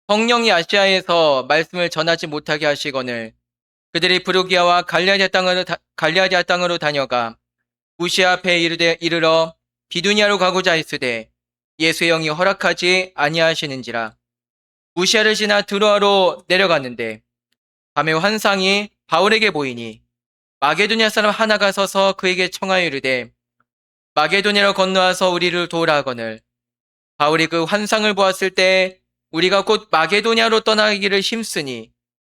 성령이 아시아에서 말씀을 전하지 못하게 하시거늘 그들이 브루기아와 갈라디아 땅으로 다녀가 무시아 앞에 이르러 비두니아로 가고자 했으되 예수의 영이 허락하지 아니하시는지라. 무시아를 지나 드로아로 내려갔는데 밤에 환상이 바울에게 보이니 마게도냐 사람 하나가 서서 그에게 청하여 이르되 마게도냐로 건너와서 우리를 도우라 하거늘 바울이 그 환상을 보았을 때 우리가 곧 마게도냐로 떠나기를 힘쓰니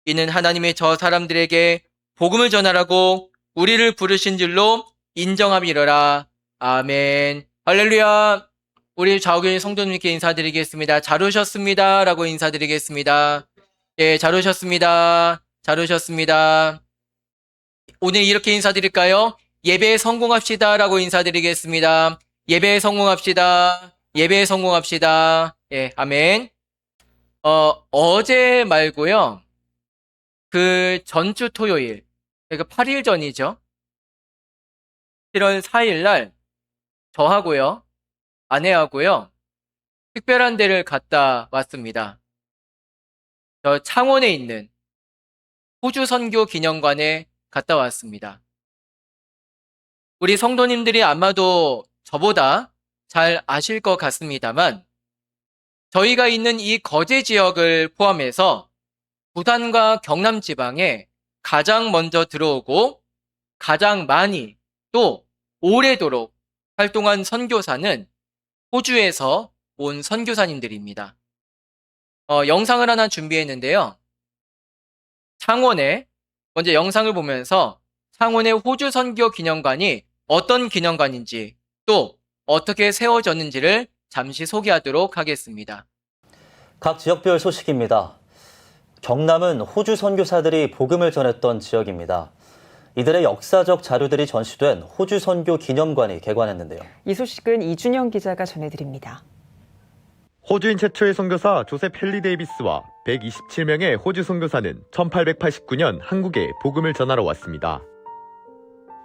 이는 하나님의 저 사람들에게 복음을 전하라고 우리를 부르신 줄로 인정함이러라. 아멘. 할렐루야. 우리 좌우교회 성도님께 인사드리겠습니다. 잘 오셨습니다 라고 인사드리겠습니다. 예, 잘 오셨습니다. 잘 오셨습니다. 오늘 이렇게 인사드릴까요? 예배에 성공합시다 라고 인사드리겠습니다. 예배에 성공합시다. 예배에 성공합시다. 예, 아멘. 어제 말고요. 그 전주 토요일, 그러니까 8일 전이죠. 7월 4일 날 저하고요, 아내하고요, 특별한 데를 갔다 왔습니다. 저 창원에 있는 호주 선교 기념관에 갔다 왔습니다. 우리 성도님들이 아마도 저보다 잘 아실 것 같습니다만 저희가 있는 이 거제 지역을 포함해서 부산과 경남 지방에 가장 먼저 들어오고 가장 많이 또 오래도록 활동한 선교사는 호주에서 온 선교사님들입니다. 영상을 하나 준비했는데요. 창원에 먼저 영상을 보면서 창원의 호주 선교 기념관이 어떤 기념관인지 또 어떻게 세워졌는지를 잠시 소개하도록 하겠습니다. 각 지역별 소식입니다. 경남은 호주 선교사들이 복음을 전했던 지역입니다. 이들의 역사적 자료들이 전시된 호주 선교 기념관이 개관했는데요. 이 소식은 이준영 기자가 전해드립니다. 호주인 최초의 선교사 조셉 헨리 데이비스와 127명의 호주 선교사는 1889년 한국에 복음을 전하러 왔습니다.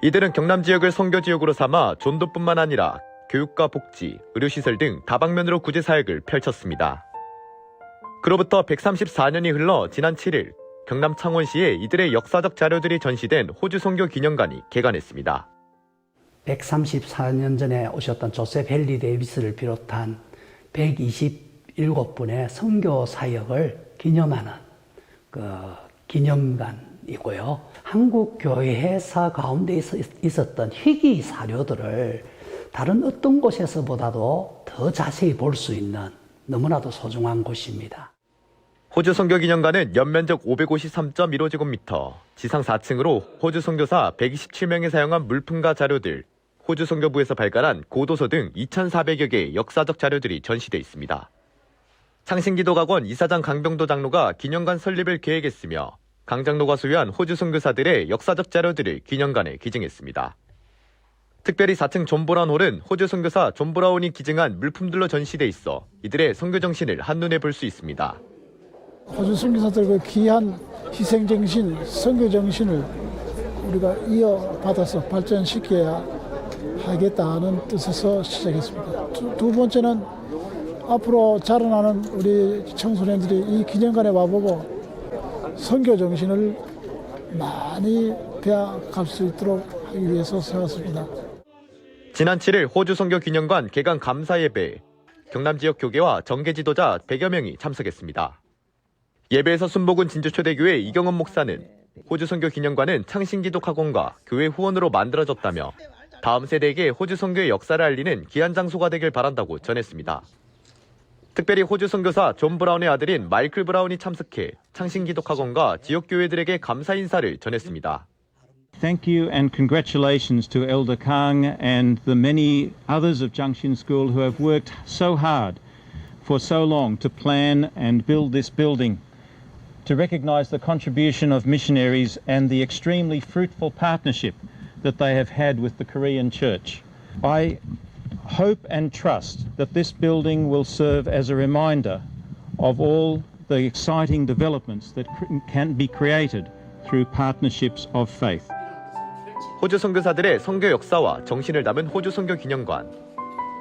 이들은 경남 지역을 선교 지역으로 삼아 전도뿐만 아니라 교육과 복지, 의료시설 등 다방면으로 구제 사역을 펼쳤습니다. 그로부터 134년이 흘러 지난 7일 경남 창원시에 이들의 역사적 자료들이 전시된 호주 선교 기념관이 개관했습니다. 134년 전에 오셨던 조셉 헨리 데이비스를 비롯한 127분의 선교 사역을 기념하는 기념관이고요. 한국 교회사 가운데 있었던 희귀 사료들을 다른 어떤 곳에서보다도 더 자세히 볼 수 있는 너무나도 소중한 곳입니다. 호주 선교 기념관은 연면적 553.15제곱미터, 지상 4층으로 호주 선교사 127명이 사용한 물품과 자료들, 호주 선교부에서 발간한 고도서 등 2,400여 개의 역사적 자료들이 전시돼 있습니다. 창신기도학원 이사장 강병도 장로가 기념관 설립을 계획했으며 강 장로가 소유한 호주 선교사들의 역사적 자료들을 기념관에 기증했습니다. 특별히 4층 존 브라운 홀은 호주 선교사 존 브라운이 기증한 물품들로 전시돼 있어 이들의 선교 정신을 한눈에 볼 수 있습니다. 호주 선교사들의 귀한 희생정신, 선교정신을 우리가 이어받아서 발전시켜야 하겠다는 뜻에서 시작했습니다. 두 번째는 앞으로 자라나는 우리 청소년들이 이 기념관에 와보고 선교정신을 많이 배워갈 수 있도록 하기 위해서 세웠습니다. 지난 7일 호주 선교 기념관 개관 감사 예배에 경남 지역 교계와 정계 지도자 100여 명이 참석했습니다. 예배에서 순복은 진주초대교회 이경원 목사는 호주 선교 기념관은 창신기독학원과 교회 후원으로 만들어졌다며 다음 세대에게 호주 선교의 역사를 알리는 귀한 장소가 되길 바란다고 전했습니다. 특별히 호주 선교사 존 브라운의 아들인 마이클 브라운이 참석해 창신기독학원과 지역 교회들에게 감사 인사를 전했습니다. Thank you and congratulations to Elder Kang and the many others of Junction School who have worked so hard for so long to plan and build this building, to recognise the contribution of missionaries and the extremely fruitful partnership that they have had with the Korean Church. I hope and trust that this building will serve as a reminder of all the exciting developments that can be created through partnerships of faith. 호주 선교사들의 선교 역사와 정신을 담은 호주 선교 기념관.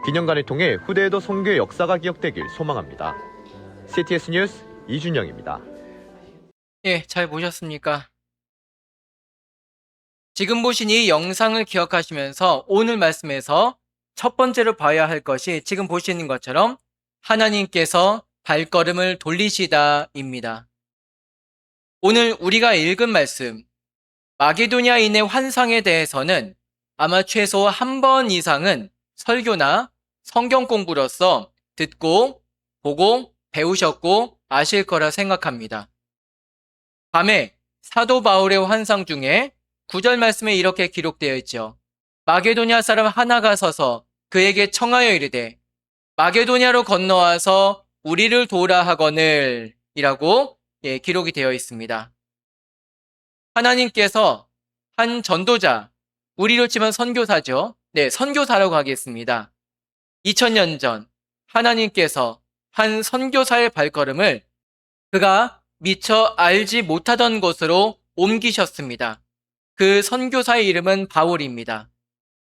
기념관을 통해 후대에도 선교의 역사가 기억되길 소망합니다. CTS 뉴스 이준영입니다. 예, 잘 보셨습니까? 지금 보신 이 영상을 기억하시면서 오늘 말씀에서 첫 번째로 봐야 할 것이 지금 보시는 것처럼 하나님께서 발걸음을 돌리시다입니다. 오늘 우리가 읽은 말씀, 마게도냐인의 환상에 대해서는 아마 최소 한 번 이상은 설교나 성경 공부로서 듣고, 보고, 배우셨고 아실 거라 생각합니다. 밤에 사도 바울의 환상 중에 9절 말씀에 이렇게 기록되어 있죠. 마게도냐 사람 하나가 서서 그에게 청하여 이르되 마게도냐로 건너와서 우리를 도우라 하거늘 이라고 기록이 되어 있습니다. 하나님께서 한 전도자, 우리로 치면 선교사죠. 네, 선교사라고 하겠습니다. 2000년 전 하나님께서 한 선교사의 발걸음을 그가 미처 알지 못하던 곳으로 옮기셨습니다. 그 선교사의 이름은 바울입니다.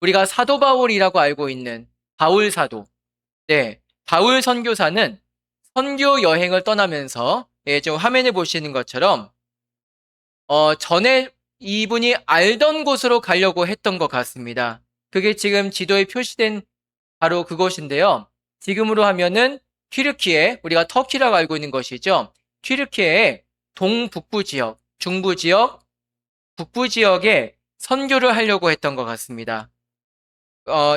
우리가 사도 바울이라고 알고 있는 바울 사도. 네, 바울 선교사는 선교 여행을 떠나면서 좀 화면에 보시는 것처럼 전에 이분이 알던 곳으로 가려고 했던 것 같습니다. 그게 지금 지도에 표시된 바로 그곳인데요. 지금으로 하면은 튀르키예, 우리가 터키라고 알고 있는 것이죠. 튀르키예의 동북부 지역, 중부 지역, 북부 지역에 선교를 하려고 했던 것 같습니다.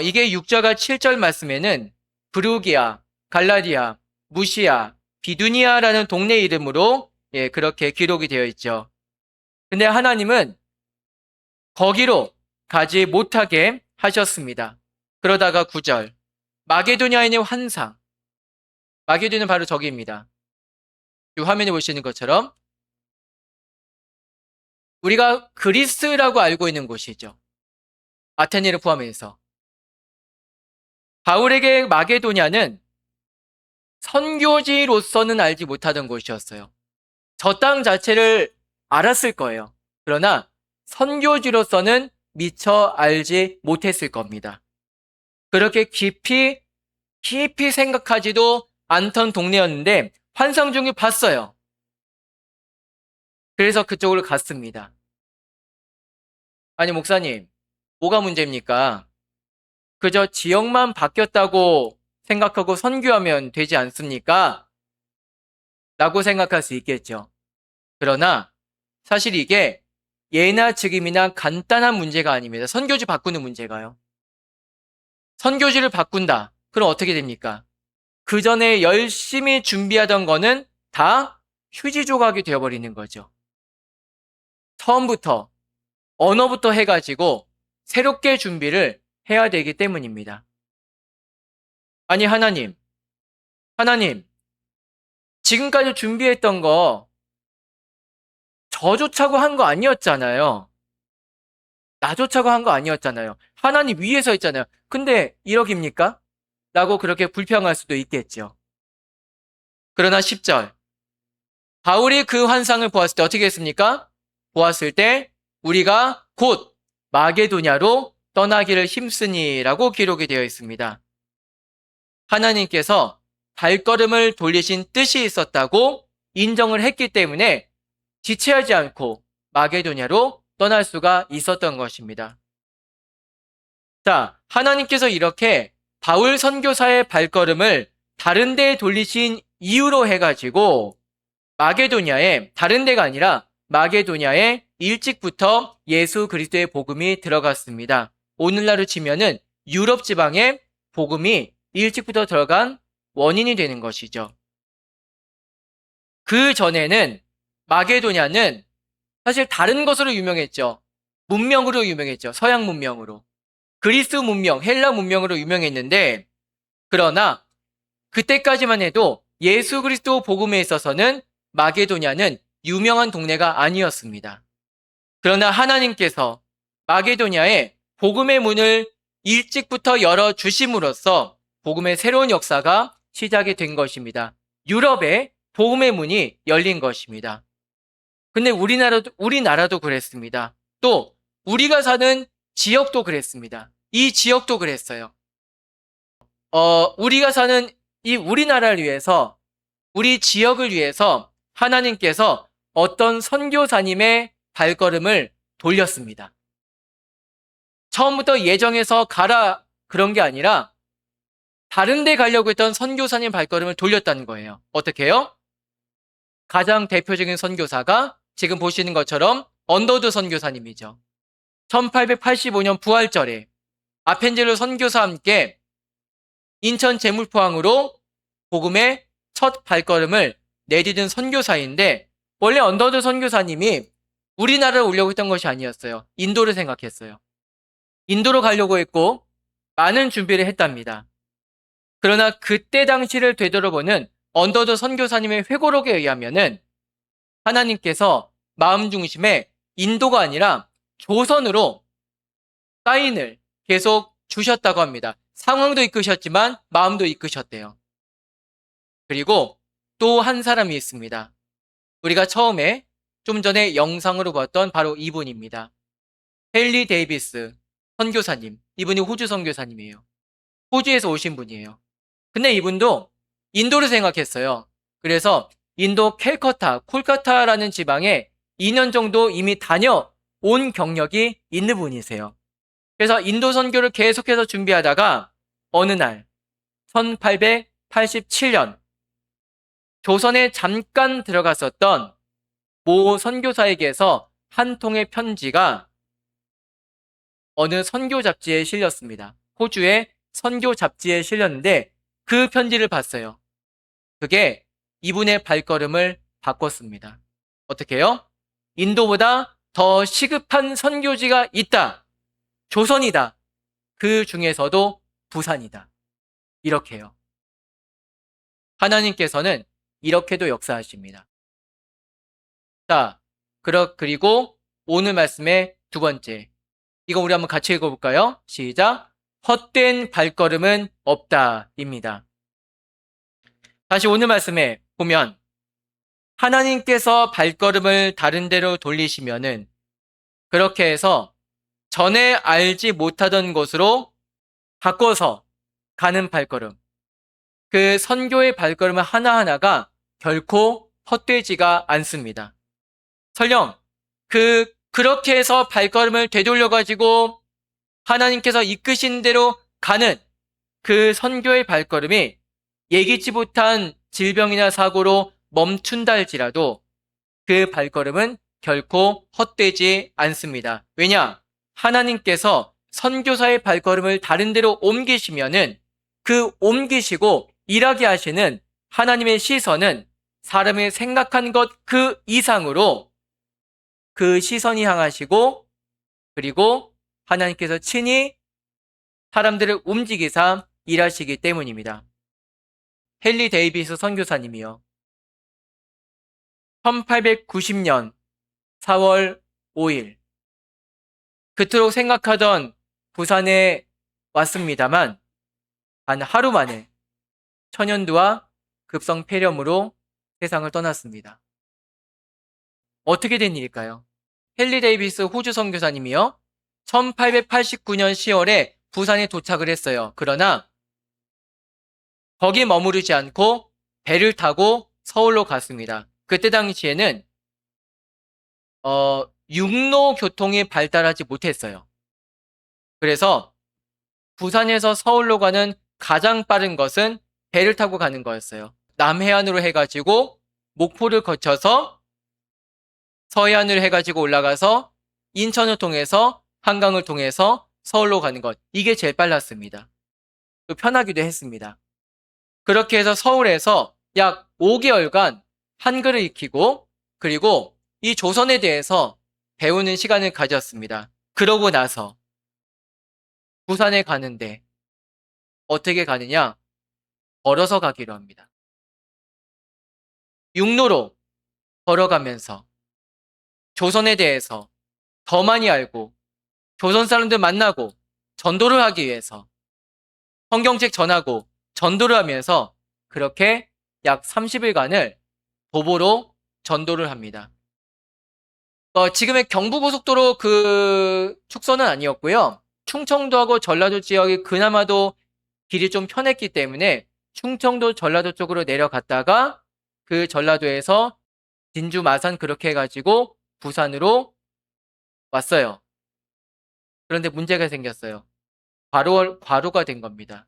이게 6절과 7절 말씀에는 브루기아, 갈라디아, 무시아, 비두니아라는 동네 이름으로 그렇게 기록이 되어 있죠. 근데 하나님은 거기로 가지 못하게 하셨습니다. 그러다가 9절, 마게도냐인의 환상. 마게도냐는 바로 저기입니다. 이 화면에 보시는 것처럼 우리가 그리스라고 알고 있는 곳이죠. 아테네를 포함해서. 바울에게 마게도냐는 선교지로서는 알지 못하던 곳이었어요. 저 땅 자체를 알았을 거예요. 그러나 선교지로서는 미처 알지 못했을 겁니다. 그렇게 깊이 생각하지도 않던 동네였는데 환상 중에 봤어요. 그래서 그쪽으로 갔습니다. 아니 목사님, 뭐가 문제입니까? 그저 지역만 바뀌었다고 생각하고 선교하면 되지 않습니까? 라고 생각할 수 있겠죠. 그러나 사실 이게 예나 지금이나 간단한 문제가 아닙니다. 선교지 바꾸는 문제가요. 선교지를 바꾼다. 그럼 어떻게 됩니까? 그 전에 열심히 준비하던 거는 다 휴지 조각이 되어버리는 거죠. 처음부터 언어부터 해가지고 새롭게 준비를 해야 되기 때문입니다. 아니 하나님, 지금까지 준비했던 거 저 좋자고 한 거 아니었잖아요. 나 좋자고 한 거 아니었잖아요. 하나님 위에서 있잖아요. 근데 1억입니까? 라고 그렇게 불평할 수도 있겠죠. 그러나 10절, 바울이 그 환상을 보았을 때 어떻게 했습니까? 보았을 때 우리가 곧 마게도냐로 떠나기를 힘쓰니라고 기록이 되어 있습니다. 하나님께서 발걸음을 돌리신 뜻이 있었다고 인정을 했기 때문에 지체하지 않고 마게도냐로 떠날 수가 있었던 것입니다. 자, 하나님께서 이렇게 바울 선교사의 발걸음을 다른 데에 돌리신 이유로 해가지고 마게도냐에, 다른 데가 아니라 마게도냐에 일찍부터 예수 그리스도의 복음이 들어갔습니다. 오늘날로 치면은 유럽 지방에 복음이 일찍부터 들어간 원인이 되는 것이죠. 그 전에는 마게도냐는 사실 다른 것으로 유명했죠. 문명으로 유명했죠. 서양 문명으로. 그리스 문명, 헬라 문명으로 유명했는데, 그러나 그때까지만 해도 예수 그리스도 복음에 있어서는 마게도냐는 유명한 동네가 아니었습니다. 그러나 하나님께서 마게도냐에 복음의 문을 일찍부터 열어주심으로써 복음의 새로운 역사가 시작이 된 것입니다. 유럽에 복음의 문이 열린 것입니다. 근데 우리나라도 그랬습니다. 또 우리가 사는 지역도 그랬습니다. 이 지역도 그랬어요. 우리가 사는 이 우리나라를 위해서, 우리 지역을 위해서 하나님께서 어떤 선교사님의 발걸음을 돌렸습니다. 처음부터 예정해서 가라 그런 게 아니라 다른 데 가려고 했던 선교사님 발걸음을 돌렸다는 거예요. 어떻게 해요? 가장 대표적인 선교사가 지금 보시는 것처럼 언더우드 선교사님이죠. 1885년 부활절에 아펜젤로 선교사와 함께 인천 제물포항으로 복음의 첫 발걸음을 내디딘 선교사인데, 원래 언더우드 선교사님이 우리나라를 오려고 했던 것이 아니었어요. 인도를 생각했어요. 인도로 가려고 했고 많은 준비를 했답니다. 그러나 그때 당시를 되돌아보는 언더우드 선교사님의 회고록에 의하면은 하나님께서 마음 중심에 인도가 아니라 조선으로 사인을 계속 주셨다고 합니다. 상황도 이끄셨지만 마음도 이끄셨대요. 그리고 또 한 사람이 있습니다. 우리가 처음에 좀 전에 영상으로 봤던 바로 이분입니다. 헨리 데이비스 선교사님. 이분이 호주 선교사님이에요. 호주에서 오신 분이에요. 근데 이분도 인도를 생각했어요. 그래서 인도 캘커타, 콜카타라는 지방에 2년 정도 이미 다녀온 경력이 있는 분이세요. 그래서 인도 선교를 계속해서 준비하다가 어느 날 1887년 조선에 잠깐 들어갔었던 모 선교사에게서 한 통의 편지가 어느 선교 잡지에 실렸습니다. 호주의 선교 잡지에 실렸는데 그 편지를 봤어요. 그게 이분의 발걸음을 바꿨습니다. 어떻게 해요? 인도보다 더 시급한 선교지가 있다. 조선이다. 그 중에서도 부산이다. 이렇게 해요. 하나님께서는 이렇게도 역사하십니다. 자, 그리고 오늘 말씀의 두 번째. 이거 우리 한번 같이 읽어볼까요? 시작. 헛된 발걸음은 없다입니다. 다시 오늘 말씀에 보면 하나님께서 발걸음을 다른 데로 돌리시면은 그렇게 해서 전에 알지 못하던 곳으로 바꿔서 가는 발걸음, 그 선교의 발걸음 하나하나가 결코 헛되지가 않습니다. 설령 그렇게 해서 발걸음을 되돌려가지고 하나님께서 이끄신 대로 가는 그 선교의 발걸음이 예기치 못한 질병이나 사고로 멈춘다 할지라도 그 발걸음은 결코 헛되지 않습니다. 왜냐? 하나님께서 선교사의 발걸음을 다른 데로 옮기시면은 그 옮기시고 일하게 하시는 하나님의 시선은 사람이 생각한 것 그 이상으로 그 시선이 향하시고, 그리고 하나님께서 친히 사람들을 움직이사 일하시기 때문입니다. 헨리 데이비스 선교사님이요. 1890년 4월 5일 그토록 생각하던 부산에 왔습니다만 단 하루 만에 천연두와 급성 폐렴으로 세상을 떠났습니다. 어떻게 된 일일까요? 헨리 데이비스 호주 선교사님이요. 1889년 10월에 부산에 도착을 했어요. 그러나 거기 머무르지 않고 배를 타고 서울로 갔습니다. 그때 당시에는 육로 교통이 발달하지 못했어요. 그래서 부산에서 서울로 가는 가장 빠른 것은 배를 타고 가는 거였어요. 남해안으로 해가지고 목포를 거쳐서 서해안으로 해가지고 올라가서 인천을 통해서 한강을 통해서 서울로 가는 것. 이게 제일 빨랐습니다. 또 편하기도 했습니다. 그렇게 해서 서울에서 약 5개월간 한글을 익히고 그리고 이 조선에 대해서 배우는 시간을 가졌습니다. 그러고 나서 부산에 가는데 어떻게 가느냐? 걸어서 가기로 합니다. 육로로 걸어가면서 조선에 대해서 더 많이 알고 조선 사람들 만나고 전도를 하기 위해서 성경책 전하고 전도를 하면서 그렇게 약 30일간을 도보로 전도를 합니다. 지금의 경부고속도로 그 축소는 아니었고요. 충청도하고 전라도 지역이 그나마도 길이 좀 편했기 때문에 충청도 전라도 쪽으로 내려갔다가 그 전라도에서 진주, 마산 그렇게 해가지고 부산으로 왔어요. 그런데 문제가 생겼어요. 과로가 된 겁니다.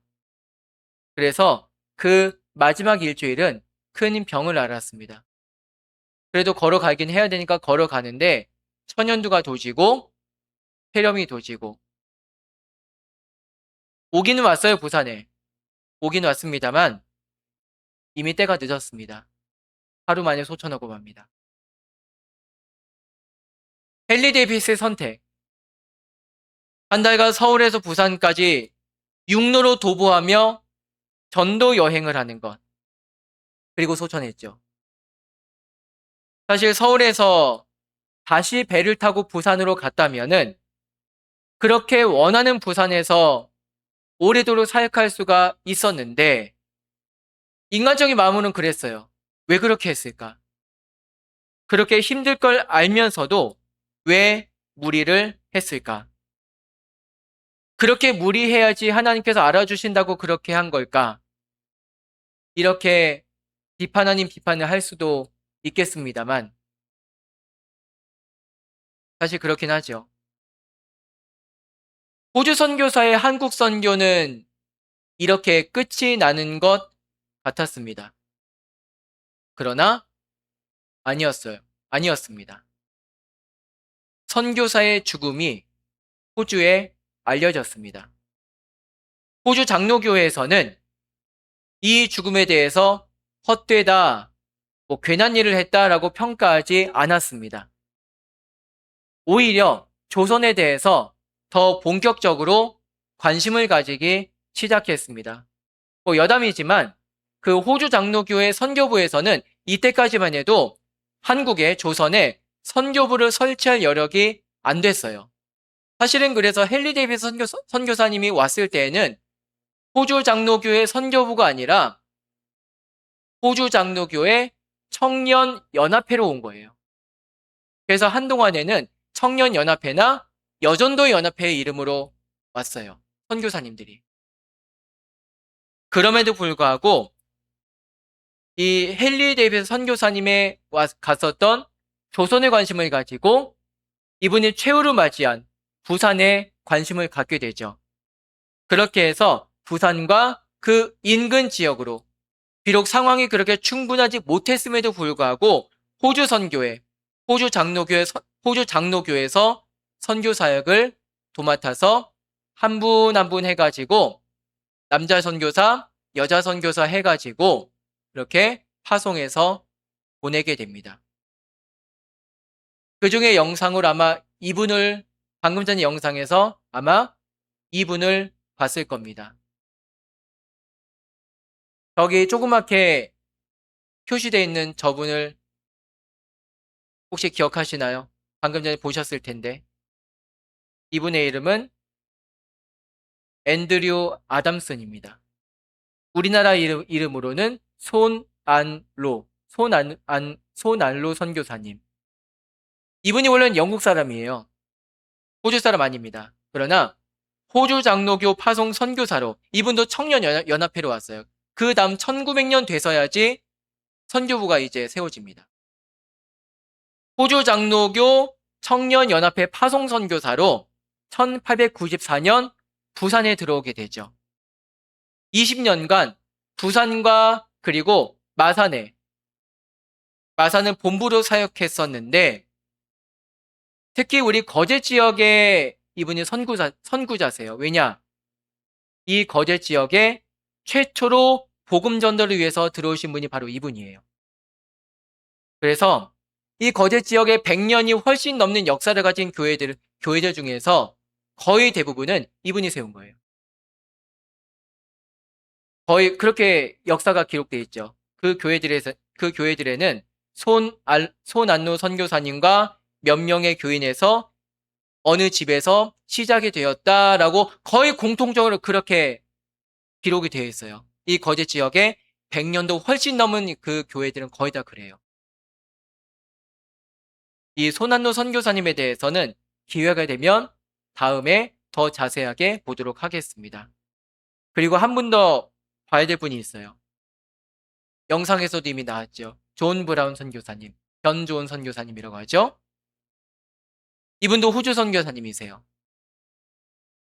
그래서 그 마지막 일주일은 큰 병을 앓았습니다. 그래도 걸어가긴 해야 되니까 걸어가는데 천연두가 도지고 폐렴이 도지고 오기는 왔어요. 부산에. 오긴 왔습니다만 이미 때가 늦었습니다. 하루 만에 소천하고 맙니다. 헨리 데이비스의 선택. 한 달간 서울에서 부산까지 육로로 도보하며 전도 여행을 하는 것. 그리고 소천했죠. 사실 서울에서 다시 배를 타고 부산으로 갔다면은 그렇게 원하는 부산에서 오래도록 사역할 수가 있었는데 인간적인 마음으로는 그랬어요. 왜 그렇게 했을까? 그렇게 힘들 걸 알면서도 왜 무리를 했을까? 그렇게 무리해야지 하나님께서 알아주신다고 그렇게 한 걸까? 이렇게 비판 아닌 비판을 할 수도 있겠습니다만 사실 그렇긴 하죠. 호주 선교사의 한국 선교는 이렇게 끝이 나는 것 같았습니다. 그러나 아니었습니다. 선교사의 죽음이 호주에 알려졌습니다. 호주 장로교회에서는 이 죽음에 대해서 헛되다, 괜한 일을 했다라고 평가하지 않았습니다. 오히려 조선에 대해서 더 본격적으로 관심을 가지기 시작했습니다. 여담이지만 그 호주 장로교회 선교부에서는 이때까지만 해도 한국에 조선에 선교부를 설치할 여력이 안 됐어요. 사실은 그래서 헨리 데이비스 선교사님이 왔을 때에는 호주 장로교회 선교부가 아니라 호주 장로교회 청년연합회로 온 거예요. 그래서 한동안에는 청년연합회나 여전도연합회의 이름으로 왔어요. 선교사님들이. 그럼에도 불구하고 이 헨리 데이비스 선교사님의 갔었던 조선에 관심을 가지고 이분이 최후를 맞이한 부산에 관심을 갖게 되죠. 그렇게 해서 부산과 그 인근 지역으로 비록 상황이 그렇게 충분하지 못했음에도 불구하고 호주 장로교에서 선교 사역을 도맡아서 한 분 한 분 해가지고 남자 선교사, 여자 선교사 해가지고 이렇게 파송해서 보내게 됩니다. 그 중에 영상으로 아마 이분을 방금 전에 영상에서 아마 이분을 봤을 겁니다. 저기 조그맣게 표시되어 있는 저분을 혹시 기억하시나요? 방금 전에 보셨을 텐데. 이분의 이름은 앤드류 아담슨입니다. 우리나라 이름으로는 손안로 선교사님. 이분이 원래는 영국 사람이에요. 호주 사람 아닙니다. 그러나 호주 장로교 파송 선교사로 이분도 청년연합회로 왔어요. 그 다음 1900년 돼서야지 선교부가 이제 세워집니다. 호주 장로교 청년연합회 파송 선교사로 1894년 부산에 들어오게 되죠. 20년간 부산과 그리고 마산은 본부로 사역했었는데 특히 우리 거제 지역에 이분이 선구자세요. 왜냐? 이 거제 지역에 최초로 복음 전도를 위해서 들어오신 분이 바로 이분이에요. 그래서 이 거제 지역에 100년이 훨씬 넘는 역사를 가진 교회들 중에서 거의 대부분은 이분이 세운 거예요. 거의 그렇게 역사가 기록되어 있죠. 그 교회들에는 손안루 선교사님과 몇 명의 교인에서 어느 집에서 시작이 되었다라고 거의 공통적으로 그렇게 기록이 되어 있어요. 이 거제 지역에 100년도 훨씬 넘은 그 교회들은 거의 다 그래요. 이 손안루 선교사님에 대해서는 기회가 되면 다음에 더 자세하게 보도록 하겠습니다. 그리고 한 분 더 봐야 될 분이 있어요. 영상에서도 이미 나왔죠. 존 브라운 선교사님. 변조은 선교사님이라고 하죠. 이분도 호주 선교사님이세요.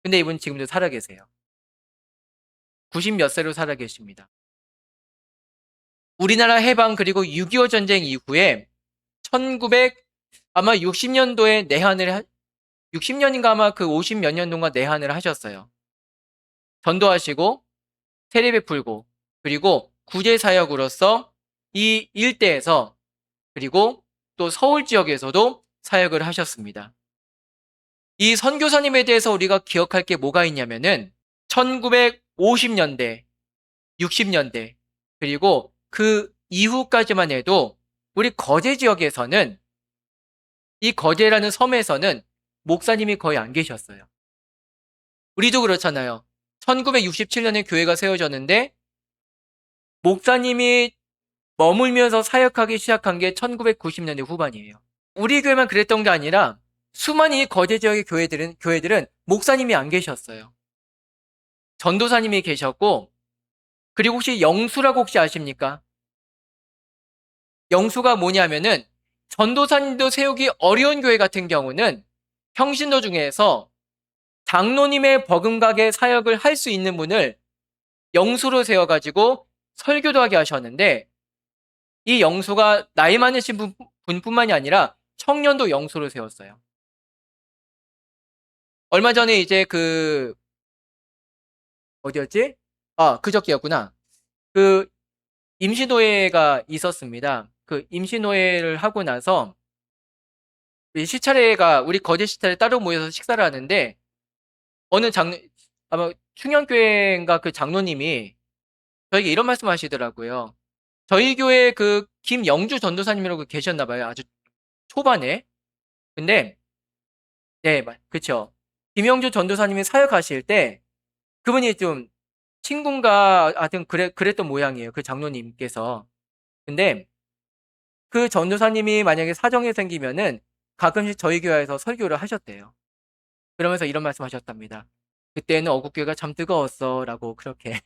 근데 이분 지금도 살아계세요. 90몇 세로 살아계십니다. 우리나라 해방 그리고 6.25 전쟁 이후에 1960년도에 60년인가 아마 그 50 몇 년도가 내한을 하셨어요. 전도하시고 세례 베풀고 그리고 구제사역으로서 이 일대에서 그리고 또 서울 지역에서도 사역을 하셨습니다. 이 선교사님에 대해서 우리가 기억할 게 뭐가 있냐면은 1950년대, 60년대 그리고 그 이후까지만 해도 우리 거제 지역에서는 이 거제라는 섬에서는 목사님이 거의 안 계셨어요. 우리도 그렇잖아요. 1967년에 교회가 세워졌는데 목사님이 머물면서 사역하기 시작한 게 1990년대 후반이에요. 우리 교회만 그랬던 게 아니라 수많은 거제 지역의 교회들은 목사님이 안 계셨어요. 전도사님이 계셨고, 그리고 혹시 영수라고 혹시 아십니까? 영수가 뭐냐면은 전도사님도 세우기 어려운 교회 같은 경우는 평신도 중에서 장로님의 버금가게 사역을 할 수 있는 분을 영수로 세워가지고 설교도 하게 하셨는데, 이 영수가 나이 많으신 분뿐만이 아니라 청년도 영수로 세웠어요. 얼마 전에 이제 어디였지? 그저께였구나. 그 임시노예가 있었습니다. 그 임시노예를 하고 나서 시차례가 우리 거제 시차례 따로 모여서 식사를 하는데 어느 아마 충영교회인가 그 장로님이 저에게 이런 말씀 하시더라고요. 저희 교회 그 김영주 전도사님이라고 계셨나 봐요. 아주 초반에. 근데 네, 그쵸. 김영주 전도사님이 사역하실 때 그분이 좀 친군가 하여튼 그랬던 모양이에요. 그 장로님께서. 근데 그 전도사님이 만약에 사정이 생기면은 가끔씩 저희 교회에서 설교를 하셨대요. 그러면서 이런 말씀 하셨답니다. 그때는 어국교회가 참 뜨거웠어 라고 그렇게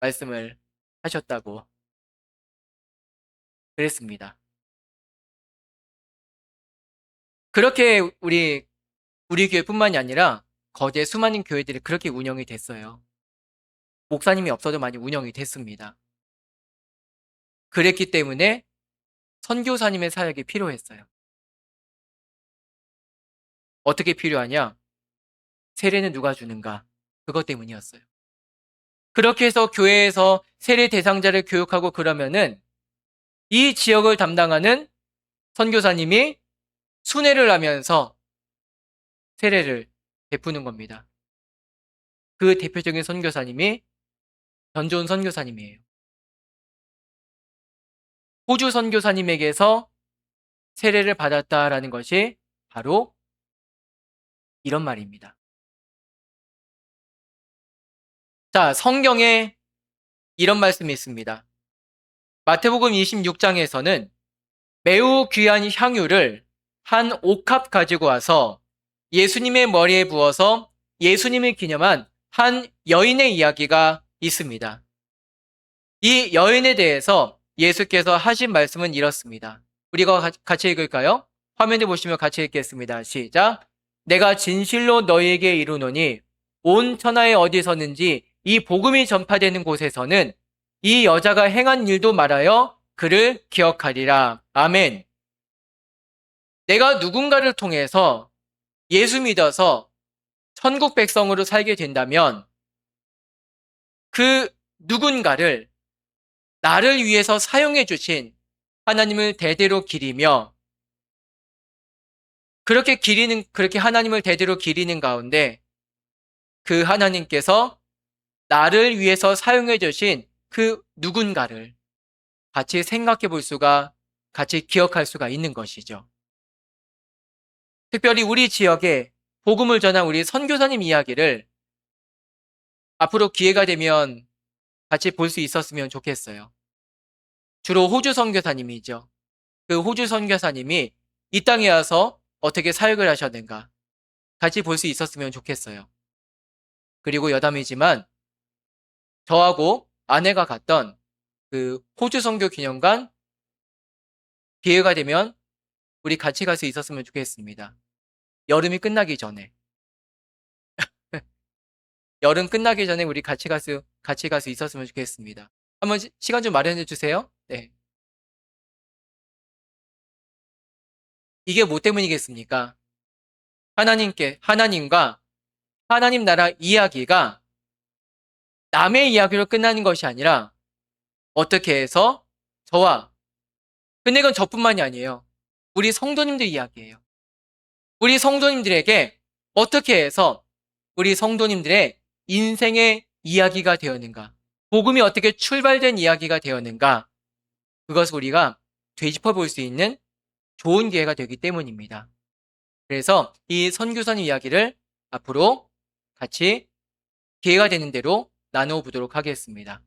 말씀을 하셨다고 그랬습니다. 그렇게 우리 교회뿐만이 아니라 거제 수많은 교회들이 그렇게 운영이 됐어요. 목사님이 없어도 많이 운영이 됐습니다. 그랬기 때문에 선교사님의 사역이 필요했어요. 어떻게 필요하냐? 세례는 누가 주는가? 그것 때문이었어요. 그렇게 해서 교회에서 세례 대상자를 교육하고 그러면은 이 지역을 담당하는 선교사님이 순회를 하면서 세례를 베푸는 겁니다. 그 대표적인 선교사님이 변조은 선교사님이에요. 호주 선교사님에게서 세례를 받았다라는 것이 바로 이런 말입니다. 자, 성경에 이런 말씀이 있습니다. 마태복음 26장에서는 매우 귀한 향유를 한 옥합 가지고 와서 예수님의 머리에 부어서 예수님을 기념한 한 여인의 이야기가 있습니다. 이 여인에 대해서 예수께서 하신 말씀은 이렇습니다. 우리가 같이 읽을까요? 화면에 보시면 같이 읽겠습니다. 시작. 내가 진실로 너희에게 이르노니 온 천하에 어디서는지 이 복음이 전파되는 곳에서는 이 여자가 행한 일도 말하여 그를 기억하리라. 아멘. 내가 누군가를 통해서 예수 믿어서 천국 백성으로 살게 된다면 그 누군가를 나를 위해서 사용해 주신 하나님을 대대로 기리며 그렇게 하나님을 대대로 기리는 가운데 그 하나님께서 나를 위해서 사용해 주신 그 누군가를 같이 생각해 볼 수가, 같이 기억할 수가 있는 것이죠. 특별히 우리 지역에 복음을 전한 우리 선교사님 이야기를 앞으로 기회가 되면 같이 볼 수 있었으면 좋겠어요. 주로 호주 선교사님이죠. 그 호주 선교사님이 이 땅에 와서 어떻게 사역을 하셨는가 같이 볼 수 있었으면 좋겠어요. 그리고 여담이지만 저하고 아내가 갔던 그 호주 선교 기념관 기회가 되면 우리 같이 갈 수 있었으면 좋겠습니다. 여름이 끝나기 전에. 여름 끝나기 전에 우리 같이 갈 수 있었으면 좋겠습니다. 한번 시간 좀 마련해 주세요. 네. 이게 뭐 때문이겠습니까? 하나님과 하나님 나라 이야기가 남의 이야기로 끝나는 것이 아니라 어떻게 해서 저와, 근데 이건 저뿐만이 아니에요. 우리 성도님들 이야기예요. 우리 성도님들에게 어떻게 해서 우리 성도님들의 인생의 이야기가 되었는가, 복음이 어떻게 출발된 이야기가 되었는가, 그것을 우리가 되짚어 볼 수 있는 좋은 기회가 되기 때문입니다. 그래서 이 선교사님 이야기를 앞으로 같이 기회가 되는 대로 나누어 보도록 하겠습니다.